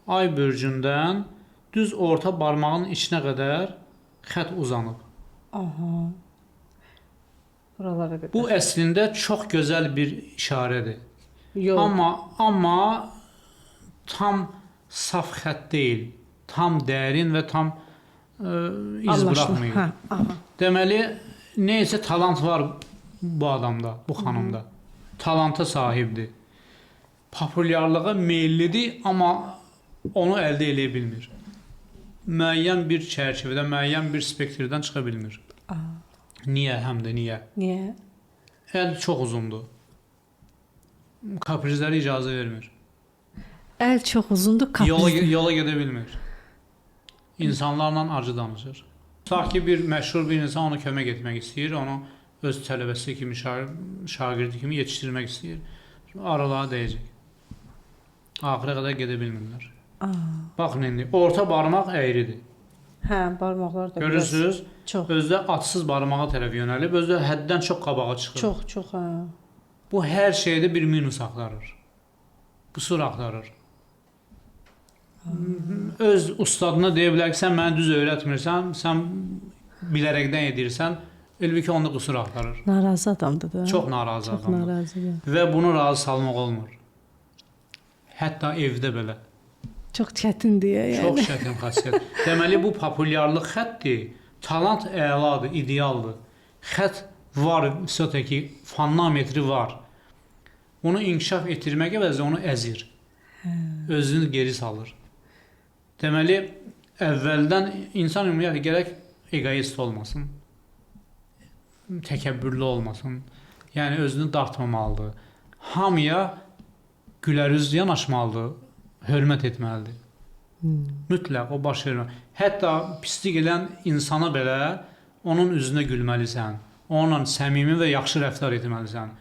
Ay bürcündən düz orta barmağın içinə qədər xət uzanıb. Aha. Buralara qədər. Bu əslində çox gözəl bir işarədir. Yox. Amma tam saf xət deyil. Tam dərin və tam iz buraxmayıb. Hə, aha. Deməli, neysə talant var bu adamda, bu xanımda. Talanta sahibdir. Populyarlığa meyillidir, amma onu əldə edə bilmir. Müəyyən bir çərçivədə, müəyyən bir spektrdən çıxa bilmir. Niyə? Həm də niyə? Niyə? Əl çox uzundur. Kaprizləri icazə vermir. Əl çox uzundur, kaprizdir. Yola gedə bilmir. İnsanlarla acı danışır. Tutaq ki, bir məşhur bir insan ona kömək etmək istəyir, onu öz tələbəsi kimi, şagirdi kimi yetişdirmək istəyir. Aralığa dəyəcək. Axıra qədər gedə bilmirlər. Baxın indi, orta barmaq əyridir. Hə, barmaqlar da Görürsünüz, çox. özdə atsız barmağa tərəf yönəlib, özdə həddən çox qabağa çıxır. Çox, hə. Bu hər şeydə bir minus axtarır. Qüsur axtarır. Öz ustadına deyə bilər ki, sən mənə düz öyrətmirsən, sən bilərəkdən edirsən, elbəki onda qüsur axtarır. Narazı adamdır da. Çox narazı Çox adamdır. narazıdır. Və bunu razı salmaq olmur. Hətta evdə belə. Çox çətindir yəni. Çox çətin xasiyyət. Deməli, bu populyarlıq xətdir. Talant əladır, idealdır. Xət var, sötəki, fannometri var. Onu inkişaf etdirmək əvəzində onu əzir. Özünü geri salır. Deməli, əvvəldən insan ümumiyyətlə gərək egoist olmasın. Təkəbbürlü olmasın. Yəni, özünü dartmamalıdır. Hamıya gülərüz yanaşmalıdır, hörmət etməlidir. Mütləq o baş vermə. Hətta pislik edən insana belə onun üzünə gülməlisən. Onunla səmimi və yaxşı rəftar etməlisən.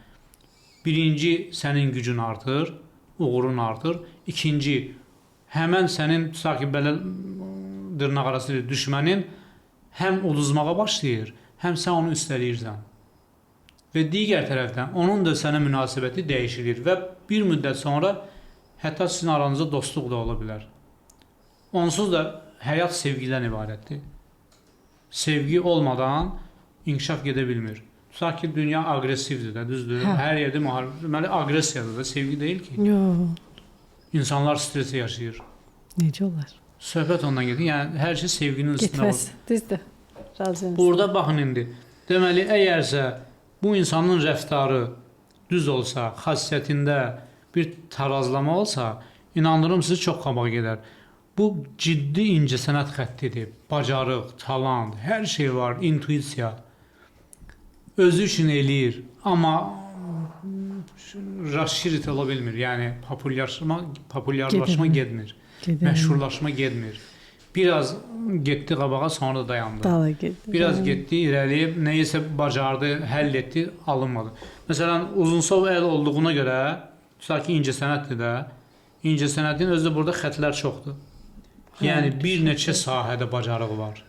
Birinci, sənin gücün artır, uğurun artır. İkinci, həmən sənin, tutaq ki, belə dırnaq arası düşmənin həm uduzmağa başlayır, həm sən onu üstələyirsən. Və digər tərəfdən, onun da sənə münasibəti dəyişilir və bir müddət sonra hətta sizin aranızda dostluq da ola bilər. Onsuz da həyat sevgidən ibarətdir. Sevgi olmadan inkişaf gedə bilmir. Tutaq ki, dünya aqressivdir də, düzdür. Hər yerdə müharibə, deməli, aqressiyadır da, sevgi deyil ki. Yox. İnsanlar stresi yaşayır. Necə olar? Söhbət ondan gedir. Yəni, hər şey sevginin üstündə olur. Getməz, düzdür. Razıyam. Burada baxın indi. Deməli, əgərsə bu insanın rəftarı düz olsa, xasiyyətində bir tarazlama olsa, inandırım sizi çox qabağa gedər. Bu ciddi incəsənət xəttidir. Bacarıq, talant, hər şey var, intuisiya. Özü üçün eləyir, amma raşirit ola bilmir. Yəni, populyarlaşma getmir. Məşhurlaşma getmir. Biraz getdi qabağa, sonra da dayandı. Dala getdi. Biraz getdi, irəliyib, nəyisə bacardı, həll etdi, alınmadı. Məsələn, uzunsov əl olduğuna görə, tutaq ki, incəsənətdir də, incəsənətin özü burada xətlər çoxdur. Yəni, bir neçə sahədə bacarığı var.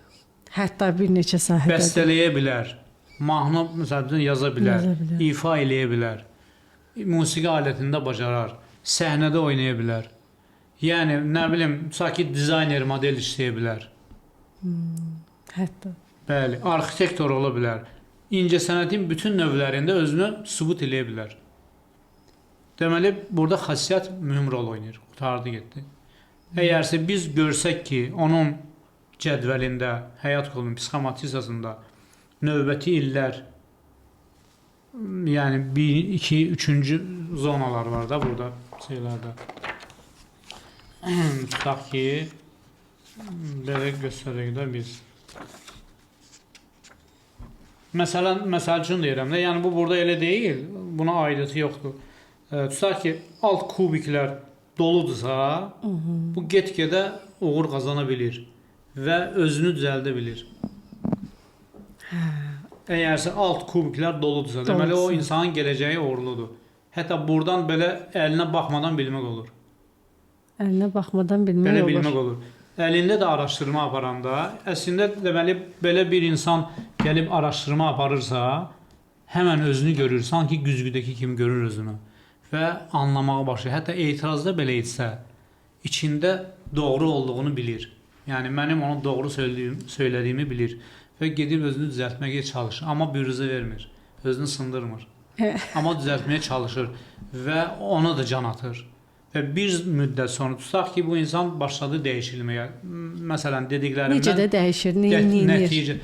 Hətta bir neçə sahədə. Bəstələyə bilər, mahnı məsələn yaza bilər, ifa eləyə bilər, musiqi alətində bacarar, səhnədə oynaya bilər. Yəni, nə bilim, tutaq ki, dizayner, model işləyə bilər. Hətta. Bəli, arxitektor ola bilər. İncəsənətin bütün növlərində özünü sübut eləyə bilər. Deməli, burada xasiyyət mühüm rol oynayır. Qutardı getdi. Əgərsə biz görsək ki, onun cədvəlində, həyat yolunun psixomatizasında növbəti illər, yəni 1, 2, 3-cü zonalar var da burada şeylərdə. Tutaq ki, belə göstərək də biz. Məsəl üçün deyirəm də, yəni bu burada elə deyil, buna aidiyyəti yoxdur. Tutaq ki, alt kubiklər doludursa, bu get-gedə uğur qazana bilir və özünü düzəldə bilir. Əgərsə alt kubiklər doludursa, deməli o insanın gələcəyi uğurludur. Hətta buradan belə əlinə baxmadan bilmək olur. Əlinə baxmadan bilmək olur. Əlində də araşdırma aparanda, əslində deməli belə bir insan gəlib araşdırma aparırsa, həmən özünü görür, sanki güzgüdəki kimi görür özünü və anlamağa başlayır. Hətta etirazda belə etsə, içində doğru olduğunu bilir. Yəni mənim onu doğru söylədiyimi bilir və gedib özünü düzəltməyə çalışır, amma büruzə vermir, özünü sındırmır. Amma düzəltməyə çalışır və ona da can atır. Və bir müddət sonra tutaq ki, bu insan başladı dəyişilməyə. Məsələn, dediklərimdən Necə də dəyişir, neyinir? Nəticə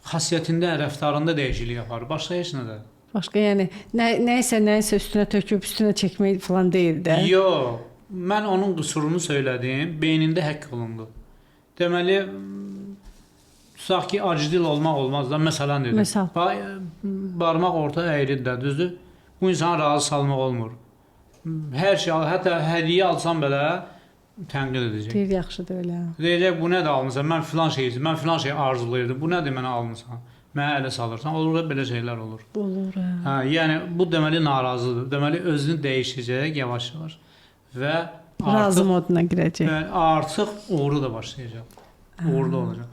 xasiyyətində, rəftarında dəyişiklik yapar. Başqa heç nədə. Başqa, yəni nəyisə üstünə töküb, üstünə çəkmək falan deyil də. Yox, mən onun qüsurunu söylədim, beynində həkk olundu. Deməli, tutaq ki, acdil olmaq olmaz da, məsələn dedim. Məsəl. Barmaq orta əyridir də, düzdür? Bu insanı razı salmaq olmur. Hər şey, hətta hədiyyə alsam belə tənqid edəcək. Deyir, yaxşıdır elə. Deyəcək, bu nədir almısan? Mən filan şey arzulayırdım. Bu nədir mənə almısan? Mənə ələ salırsan. Olur da belə şeylər olur. Olur. Hə, yəni bu deməli narazıdır. Deməli özünü dəyişəcək yavaş-yavaş və Razı moduna girəcək. artıq uğuru da başlayacaq. Uğurlu olacaq.